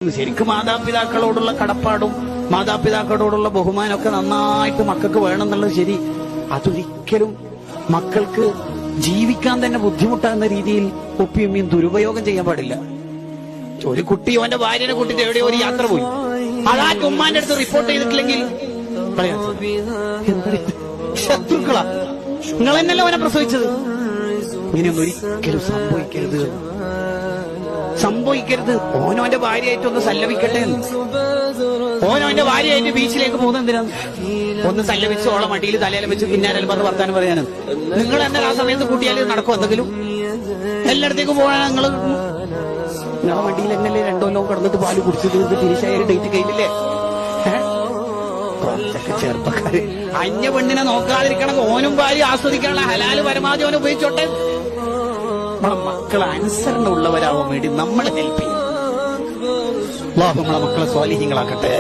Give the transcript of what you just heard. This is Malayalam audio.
ശരിക്കും മാതാപിതാക്കളോടുള്ള കടപ്പാടും മാതാപിതാക്കളോടുള്ള ബഹുമാനമൊക്കെ നന്നായിട്ട് മക്കൾക്ക് വേണമെന്നുള്ളത് ശരി. അതൊരിക്കലും മക്കൾക്ക് ജീവിക്കാൻ തന്നെ ബുദ്ധിമുട്ടാകുന്ന രീതിയിൽ ഒപ്പിയമ്മയും ദുരുപയോഗം ചെയ്യാൻ പാടില്ല. ഒരു കുട്ടി അവന്റെ ഭാര്യനെ കൂട്ടിട്ട് എവിടെയോ ഒരു യാത്ര പോയി, അതാ ഉമ്മാന്റെ അടുത്ത് റിപ്പോർട്ട് ചെയ്തിട്ടില്ലെങ്കിൽ പറയാ ശത്രുക്കളാ, നിങ്ങൾ തന്നെയല്ലേ അവനെ പ്രസവിച്ചത്. ഇങ്ങനെയൊന്നും ഒരിക്കലും സംഭവിക്കരുത്. ഓനോന്റെ ഭാര്യയായിട്ടൊന്ന് സല്ലപിക്കട്ടെ. ഓനോന്റെ ഭാര്യയായിട്ട് ബീച്ചിലേക്ക് പോകുന്നത് എന്തിനാണ്? ഒന്ന് സല്ലപിച്ച് ഓളെ മടിയിൽ തലയിലും വെച്ച് പിന്നാലെ പറഞ്ഞ് വർത്താനം പറയാനും. നിങ്ങൾ എന്നാൽ ആ സമയത്ത് കൂട്ടിയാൽ നടക്കും എന്തെങ്കിലും? എല്ലായിടത്തേക്കും പോകാൻ നിങ്ങളെ വണ്ടിയിൽ എന്നല്ലേ 2 കൊല്ലം കിടന്നിട്ട് പാല് കുടിച്ചു തീർത്ത് തിരിച്ചായ ഡേറ്റ് കഴിഞ്ഞില്ലേ? ചെറുപ്പക്കാര് അന്യ പെണ്ണിനെ നോക്കാതിരിക്കണം. ഓനും ഭാര്യ ആസ്വദിക്കാനുള്ള ഹലാല് പരമാവധി ഓനെ ഉപയോഗിച്ചോട്ടെ. നമ്മളെ മക്കളെ അനുസരണ ഉള്ളവരാവാൻ വേണ്ടി നമ്മളെ ഹെൽപ്പ് ചെയ്യും. അല്ലാഹു നമ്മളെ മക്കളെ സ്വാലിഹീങ്ങളാക്കട്ടെ.